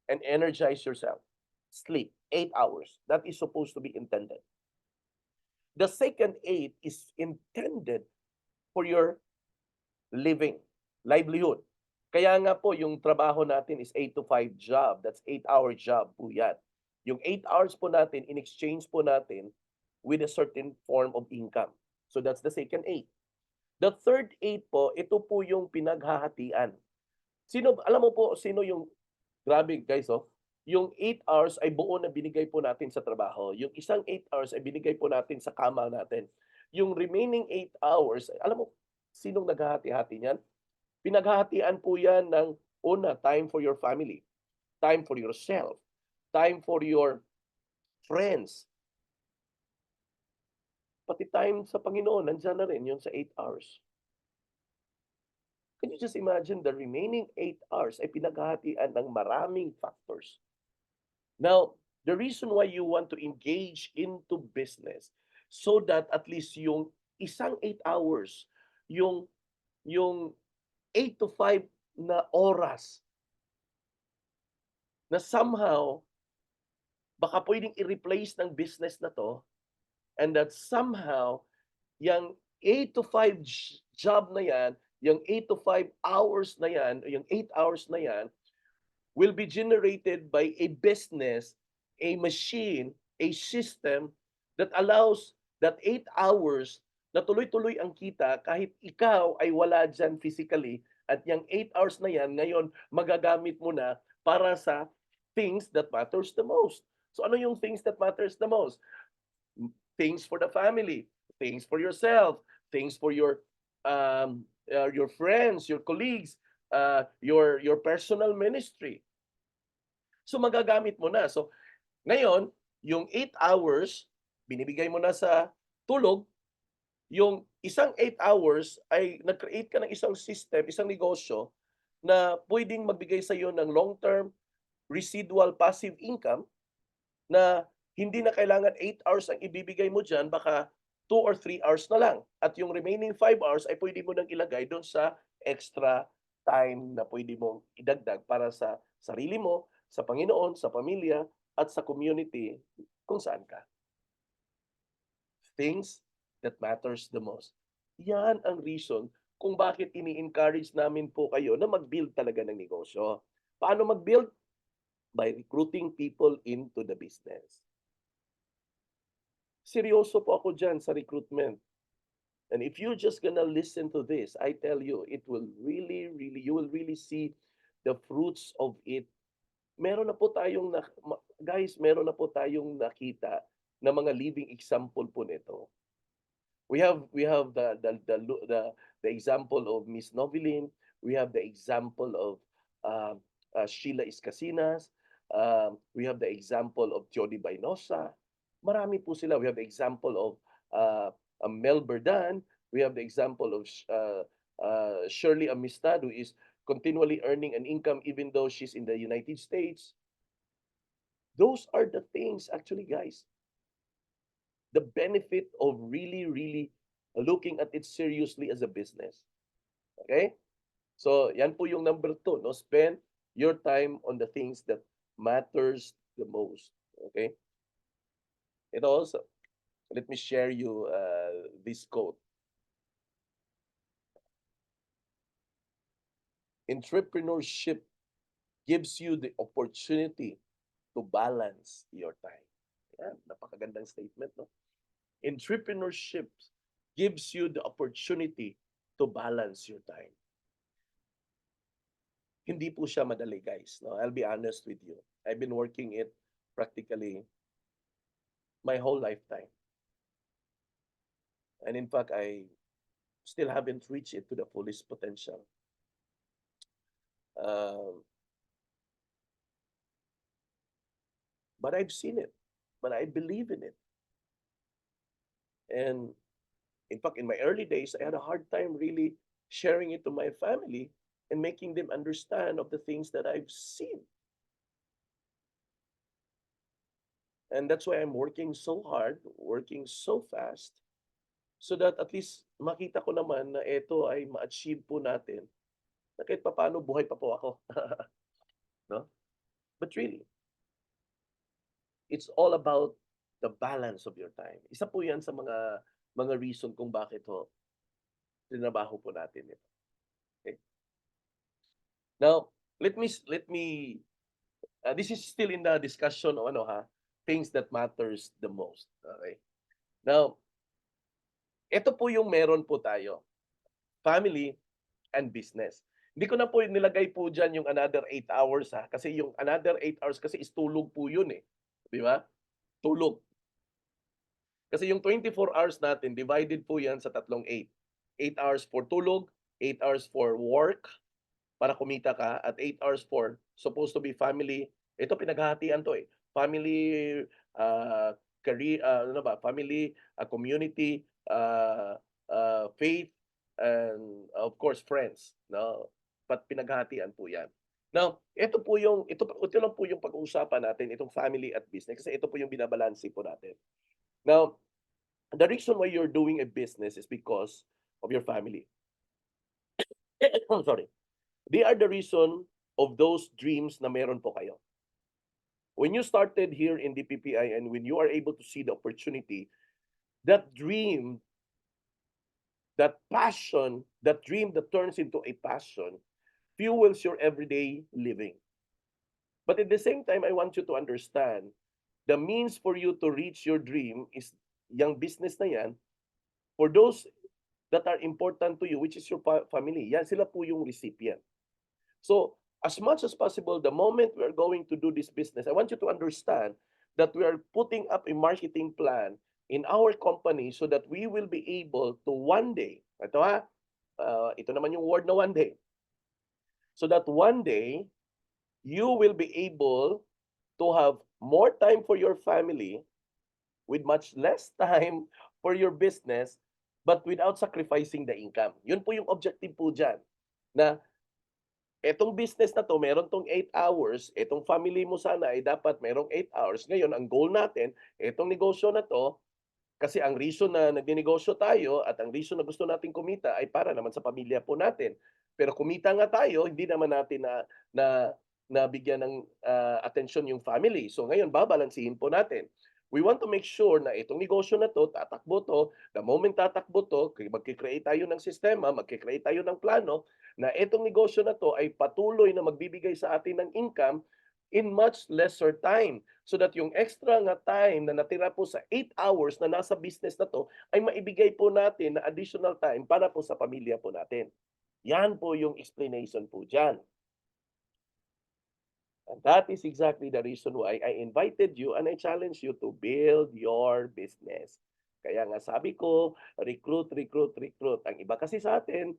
and energize yourself. Sleep, 8 hours. That is supposed to be intended. The second 8 is intended for your livelihood. Kaya nga po, yung trabaho natin is 8 to 5 job. That's 8-hour job po yan. Yung 8 hours po natin, in exchange po natin with a certain form of income. So that's the second 8. The third 8 po, ito po yung pinaghahatian. Alam mo po, sino yung, grabe guys, yung 8 hours ay buo na binigay po natin sa trabaho. Yung isang 8 hours ay binigay po natin sa kama natin. Yung remaining 8 hours, alam mo, sinong naghahati-hati niyan? Pinaghahatian po yan ng una, time for your family, time for yourself, time for your friends. Pati time sa Panginoon, nandiyan na rin yun sa 8 hours. Can you just imagine the remaining 8 hours ay pinaghahatian ng maraming factors? Now, the reason why you want to engage into business so that at least yung isang 8 hours, yung 8 to 5 na oras na somehow baka pwedeng i-replace ng business na to, and that somehow yung 8 to 5 job na yan, yung 8 to 5 hours na yan, yung 8 hours na yan, will be generated by a business, a machine, a system that allows that 8 hours na tuloy-tuloy ang kita kahit ikaw ay wala dyan physically, at yung 8 hours na yan ngayon magagamit mo na para sa things that matters the most. So ano yung things that matters the most? Things for the family, things for yourself, things for your friends, your colleagues, your personal ministry. So magagamit mo na. So ngayon, yung 8 hours, binibigay mo na sa tulog, yung isang 8 hours ay nag-create ka ng isang system, isang negosyo na pwedeng magbigay sa iyo ng long-term residual passive income na hindi na kailangan 8 hours ang ibibigay mo diyan, baka 2 or 3 hours na lang. At yung remaining 5 hours ay pwede mo nang ilagay do'n sa extra time na pwede mong idagdag para sa sarili mo, sa Panginoon, sa pamilya, at sa community kung saan ka. Things that matters the most. Yan ang reason kung bakit ini-encourage namin po kayo na mag-build talaga ng negosyo. Paano mag-build? By recruiting people into the business. Seryoso po ako dyan sa recruitment. And if you're just gonna listen to this, I tell you, it will really, really, you will really see the fruits of it. Meron na po tayong, guys, meron na po tayong nakita na mga living example po nito. We have the example of Miss Novelin. We have the example of Sheila Iscasinas. We have the example of Jody Bainosa. Marami po sila. We have the example of Mel Berdan. We have the example of Shirley Amistad, who is continually earning an income even though she's in the United States. Those are the things, actually, guys, the benefit of really, really looking at it seriously as a business. Okay? So, yan po yung number 2, no? Spend your time on the things that matters the most. Okay? Ito also, let me share you this quote. Entrepreneurship gives you the opportunity to balance your time. Yan, napakagandang statement, no? Entrepreneurship gives you the opportunity to balance your time. Hindi po siya madali, guys. No? I'll be honest with you. I've been working it practically my whole lifetime. And in fact, I still haven't reached it to the fullest potential. But I've seen it. But I believe in it. And in fact, in my early days, I had a hard time really sharing it to my family and making them understand of the things that I've seen. And that's why I'm working so hard, working so fast, so that at least makita ko naman na ito ay ma-achieve po natin na kahit papaano buhay pa po ako. No? But really, it's all about the balance of your time. Isa po yan sa mga reason kung bakit trinabaho po natin ito. Okay? Now, let me this is still in the discussion of things that matters the most. Okay? Now, ito po yung meron po tayo. Family and business. Hindi ko na po nilagay po dyan yung another 8 hours kasi yung another 8 hours kasi is tulog po yun eh. Di ba? Tulog. Kasi yung 24 hours natin, divided po yan sa tatlong 8. 8 hours for tulog, 8 hours for work, para kumita ka, at 8 hours for supposed to be family. Ito pinaghahatian to eh. Family, career, family, community, faith, and of course friends, no? But pinaghahatian po 'yan. Now, ito lang po yung pag-uusapan natin, itong family at business, kasi ito po yung binabalanse po natin. Now, the reason why you're doing a business is because of your family. Sorry. They are the reason of those dreams na meron po kayo. When you started here in DPPI and when you are able to see the opportunity, that dream, that passion, that dream that turns into a passion, fuels your everyday living. But at the same time, I want you to understand, the means for you to reach your dream is yung business na yan, for those that are important to you, which is your family. Yan, sila po yung recipient. So, as much as possible, the moment we are going to do this business, I want you to understand that we are putting up a marketing plan in our company so that we will be able to one day, ito naman yung word na one day, so that one day, you will be able to have more time for your family with much less time for your business, but without sacrificing the income. Yun po yung objective po dyan. Na etong business na 'to meron 'tong 8 hours, etong family mo sana ay dapat merong 8 hours. Ngayon ang goal natin, etong negosyo na 'to, kasi ang reason na nagnenegosyo tayo at ang reason na gusto nating kumita ay para naman sa pamilya po natin. Pero kumita nga tayo, hindi naman natin na nabigyan ng, atensyon yung family. So ngayon babalansehin po natin. We want to make sure na itong negosyo na 'to, tatakbo 'to, the moment tatakbo 'to, magke-create tayo ng sistema, magke-create tayo ng plano, na itong negosyo na 'to ay patuloy na magbibigay sa atin ng income in much lesser time. So that yung extra nga time na natira po sa 8 hours na nasa business na 'to, ay maibigay po natin na additional time para po sa pamilya po natin. Yan po yung explanation po diyan. And that is exactly the reason why I invited you and I challenge you to build your business. Kaya nga sabi ko, recruit, recruit, recruit. Ang iba kasi sa atin,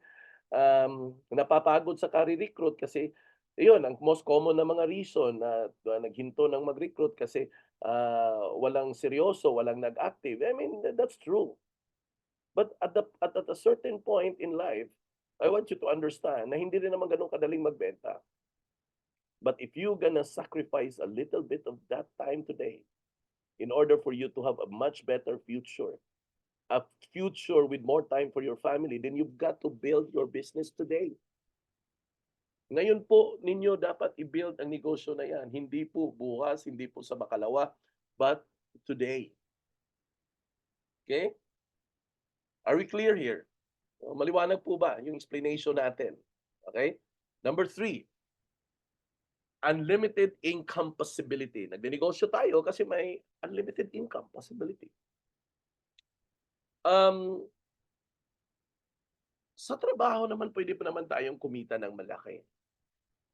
napapagod sa recruit kasi yun, ang most common na mga reason na naghinto ng mag-recruit kasi walang seryoso, walang nag-active. I mean, that's true. But at a certain point in life, I want you to understand na hindi rin naman ganun kadaling magbenta. But if you gonna sacrifice a little bit of that time today in order for you to have a much better future, a future with more time for your family, then you've got to build your business today. Ngayon po ninyo dapat i-build ang negosyo na yan. Hindi po bukas, hindi po sa makalawa, but today. Okay? Are we clear here? Maliwanag po ba yung explanation natin? Okay? Number 3, unlimited income possibility. Nagnenegosyo tayo kasi may unlimited income possibility. Sa trabaho naman pwede pa naman tayong kumita ng malaki.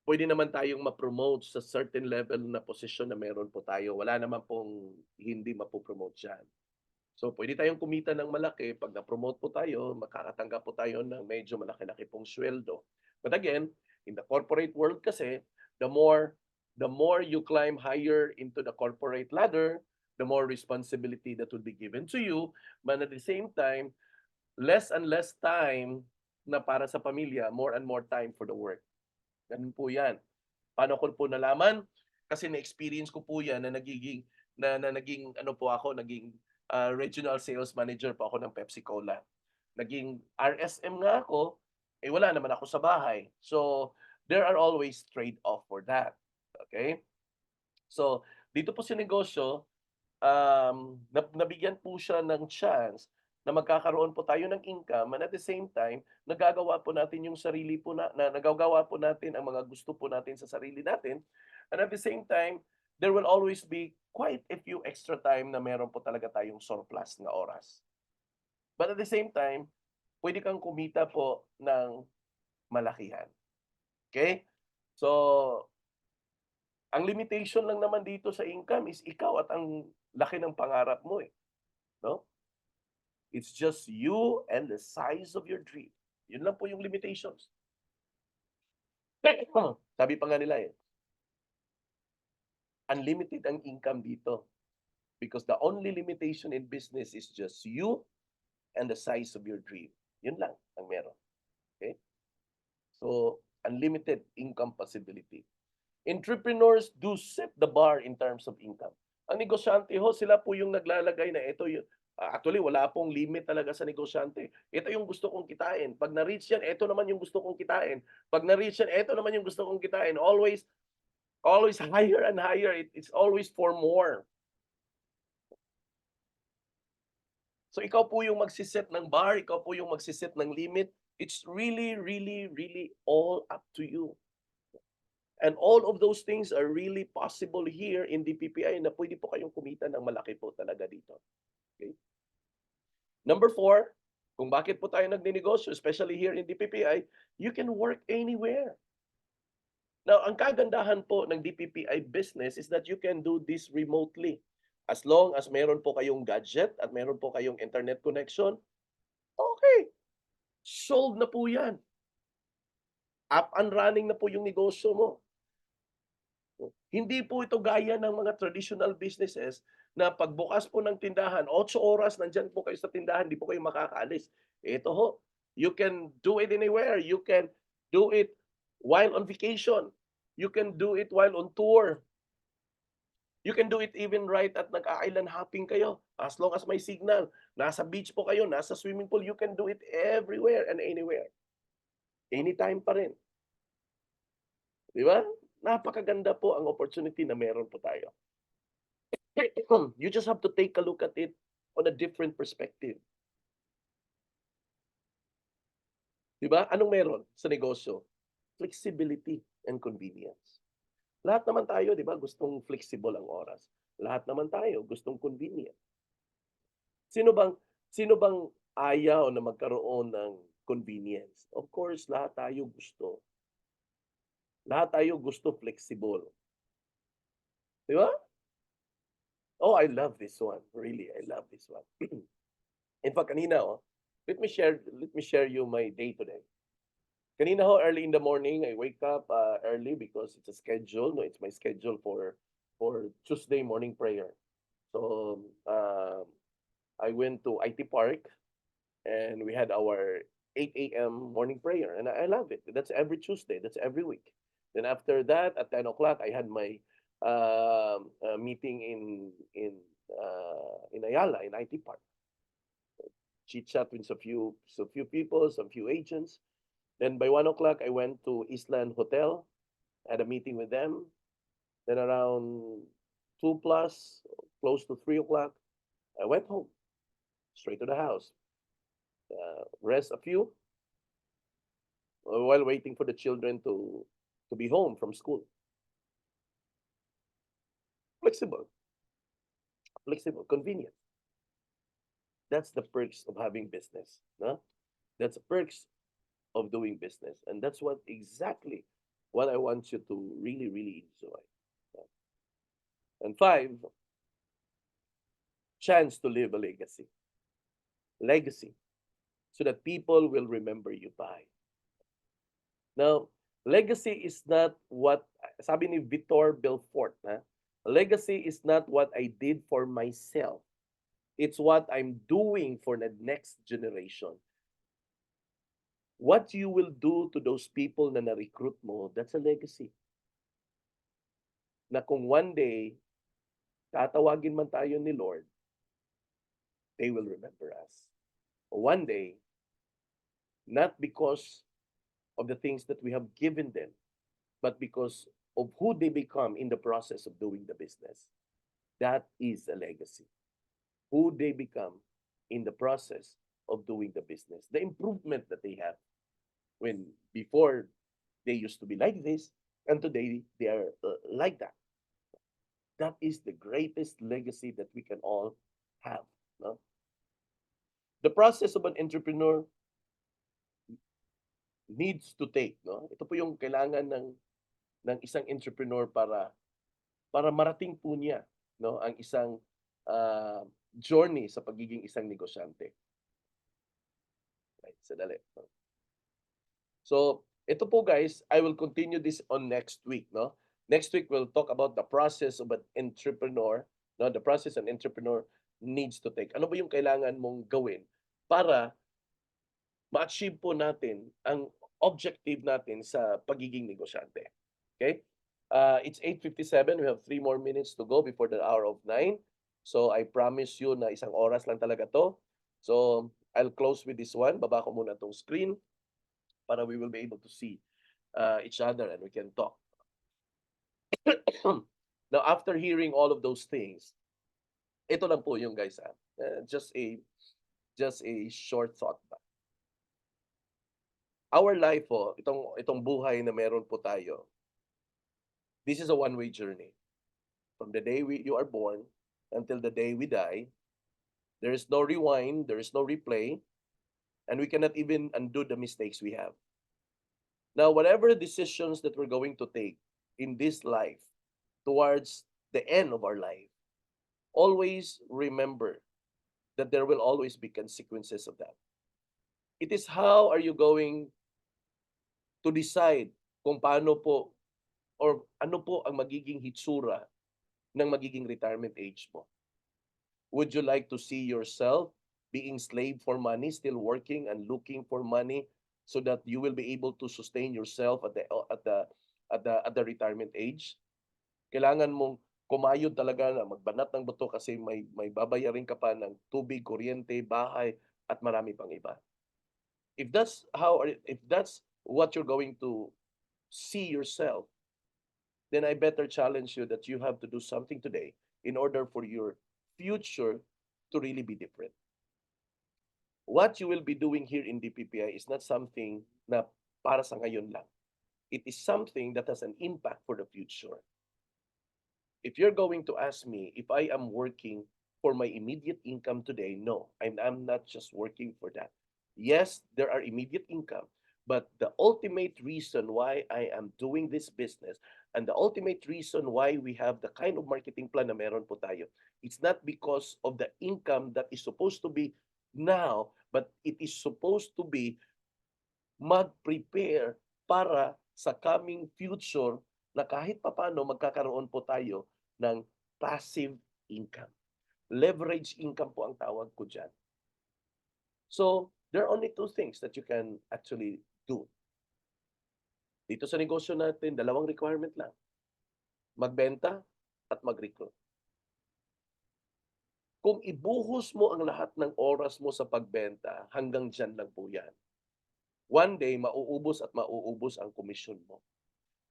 Pwede naman tayong ma-promote sa certain level na posisyon na meron po tayo. Wala naman pong hindi mapo-promote diyan. So pwede tayong kumita ng malaki, 'pag na-promote po tayo, makakatanggap po tayo ng medyo malaki-laki pong sweldo. But again, in the corporate world kasi, the more you climb higher into the corporate ladder, the more responsibility that will be given to you, but at the same time, less and less time na para sa pamilya, more and more time for the work. Ganun po 'yan. Paano ko po nalaman? Kasi na-experience ko po 'yan na naging ano po ako, naging, regional sales manager po ako ng Pepsi Cola. Naging RSM nga ako, eh, wala naman ako sa bahay. So, there are always trade-off for that, okay? So, dito po sa negosyo, nabigyan po siya ng chance na magkakaroon po tayo ng income and at the same time, nagagawa po natin yung sarili po nagagawa po natin ang mga gusto po natin sa sarili natin. And at the same time, there will always be quite a few extra time na meron po talaga tayong surplus na oras. But at the same time, pwede kang kumita po ng malakihan. Okay? So, ang limitation lang naman dito sa income is ikaw at ang laki ng pangarap mo, eh, 'no? It's just you and the size of your dream. Yun lang po yung limitations. Sabi pa nga nila, eh, unlimited ang income dito because the only limitation in business is just you and the size of your dream. Yun lang ang meron, okay? So, unlimited income possibility. Entrepreneurs do set the bar in terms of income. Ang negosyante ho, sila po yung naglalagay na ito yung actually wala pong limit talaga sa negosyante. Ito yung gusto kong kitain. Pag na-reach yan, ito naman yung gusto kong kitain. Pag na-reach yan, ito naman yung gusto kong kitain. Always always higher and higher. It's always for more. So ikaw po yung magsiset ng bar, ikaw po yung magsiset ng limit. It's really, really, really all up to you. And all of those things are really possible here in DPPI na pwede po kayong kumita ng malaki po talaga dito. Okay? Number 4, kung bakit po tayo nagnenegosyo, especially here in DPPI, you can work anywhere. Now, ang kagandahan po ng DPPI business is that you can do this remotely. As long as meron po kayong gadget at meron po kayong internet connection, okay, solved na po yan. Up and running na po yung negosyo mo. Hindi po ito gaya ng mga traditional businesses na pagbukas po ng tindahan, 8 oras nandiyan po kayo sa tindahan, hindi po kayo makakaalis. Ito ho, you can do it anywhere. You can do it while on vacation. You can do it while on tour. You can do it even right at nag-island hopping kayo. As long as may signal. Nasa beach po kayo, nasa swimming pool, you can do it everywhere and anywhere. Anytime pa rin. Di ba? Napakaganda po ang opportunity na meron po tayo. You just have to take a look at it on a different perspective. Di ba? Anong meron sa negosyo? Flexibility and convenience. Lahat naman tayo, di ba, gustong flexible ang oras. Lahat naman tayo gustong convenient. Sino bang sino bang ayaw na magkaroon ng convenience? Of course, lahat tayo gusto. Lahat tayo gusto flexible. Di ba? Oh, I love this one. Really, I love this one. In fact, kanina, let me share you my day today. Kanina ho, early in the morning, I wake up early because it's a schedule. No, it's my schedule for Tuesday morning prayer. So, I went to IT Park and we had our 8 a.m. morning prayer, and I love it. That's every Tuesday. That's every week. Then after that, at 10 o'clock, I had my meeting in Ayala in IT Park. Chit chat with some few people, some few agents. Then by 1 o'clock, I went to Eastland Hotel, had a meeting with them. Then around 2 plus, close to 3 o'clock, I went home, straight to the house, rest a few while waiting for the children to be home from school. Flexible, flexible, convenient. That's the perks of having business. No? That's the perks of doing business. And that's what exactly what I want you to really, really enjoy. And five, chance to leave a legacy. Legacy. So that people will remember you by. Now, legacy is not what, sabi ni Victor Belfort, legacy is not what I did for myself. It's what I'm doing for the next generation. What you will do to those people na na-recruit mo, that's a legacy. Na kung one day, tatawagin man tayo ni Lord, they will remember us. One day, not because of the things that we have given them, but because of who they become in the process of doing the business. That is a legacy. Who they become in the process of doing the business. The improvement that they have when before they used to be like this and today they are like that. That is the greatest legacy that we can all have. No? The process of an entrepreneur needs to take. No? Ito po yung kailangan ng isang entrepreneur para marating po niya, no, ang isang journey sa pagiging isang negosyante. Right, sadali. So, ito po guys, I will continue this on next week, no? Next week we'll talk about the process of an entrepreneur, no? The process an entrepreneur needs to take. Ano ba yung kailangan mong gawin para ma-achieve po natin ang objective natin sa pagiging negosyante? Okay? It's 8:57. We have 3 more minutes to go before the hour of 9. So I promise you na isang oras lang talaga to. So I'll close with this one. Baba ko muna tong screen para we will be able to see each other and we can talk. Now, after hearing all of those things, ito lang po yung guys. Just a short thought ba. Our life po, itong buhay na meron po tayo, this is a one-way journey. From the day you are born until the day we die, there is no rewind, there is no replay, and we cannot even undo the mistakes we have. Now, whatever decisions that we're going to take in this life towards the end of our life, always remember that there will always be consequences of that. It is how are you going to decide kung paano po or ano po ang magiging hitsura ng magiging retirement age mo. Would you like to see yourself being slave for money, still working and looking for money so that you will be able to sustain yourself at the retirement age. Kailangan mong kumayod talaga na magbanat ng buto kasi may babayarin ka pa ng tubig, kuryente, bahay at marami pang iba. If that's what you're going to see yourself, then I better challenge you that you have to do something today in order for your future to really be different. What you will be doing here in DPPI is not something na para sa ngayon lang. It is something that has an impact for the future. If you're going to ask me if I am working for my immediate income today, no, I'm not just working for that. Yes, there are immediate income, but the ultimate reason why I am doing this business and the ultimate reason why we have the kind of marketing plan na meron po tayo, it's not because of the income that is supposed to be now, but it is supposed to be mag-prepare para sa coming future na kahit papano magkakaroon po tayo ng passive income. Leverage income po ang tawag ko dyan. So, there are only two things that you can actually do. Dito sa negosyo natin, dalawang requirement lang. Magbenta at mag-recruit. Kung ibuhos mo ang lahat ng oras mo sa pagbenta, hanggang dyan lang po yan. One day, mauubos at mauubos ang komisyon mo.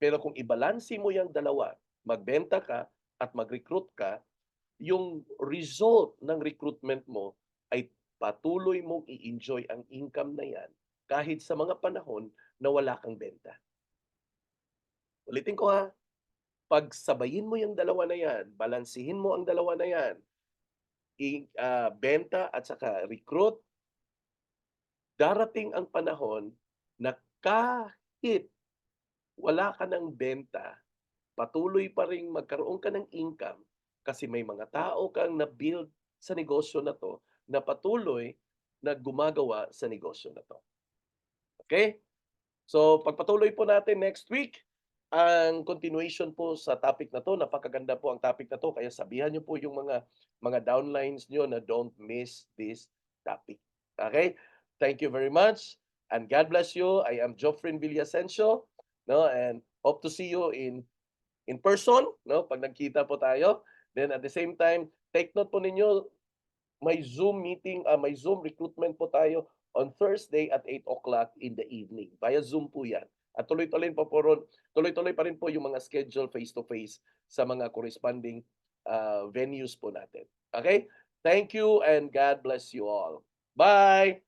Pero kung ibalansi mo yung dalawa, magbenta ka at mag-recruit ka, yung result ng recruitment mo ay patuloy mong i-enjoy ang income na yan kahit sa mga panahon na wala kang benta. Ulitin ko ha, pagsabayin mo yung dalawa na yan, balansihin mo ang dalawa na yan, benta at saka recruit, darating ang panahon na kahit wala ka ng benta, patuloy pa rin magkaroon ka ng income kasi may mga tao kang na-build sa negosyo na to na patuloy na gumagawa sa negosyo na to. Okay? So, pagpatuloy po natin next week, ang continuation po sa topic na to. Napakaganda po ang topic na to, kaya sabihan niyo po yung mga downlines niyo na don't miss this topic. Okay? Thank you very much and God bless you. I am Joffrin Villasencio, no, and hope to see you in person, no, pag nagkita po tayo. Then at the same time, take note po ninyo, may Zoom meeting, may Zoom recruitment po tayo on Thursday at 8 o'clock in the evening. Via Zoom po yan. At tuloy-tuloy pa rin po yung mga schedule face-to-face sa mga corresponding venues po natin. Okay? Thank you and God bless you all. Bye!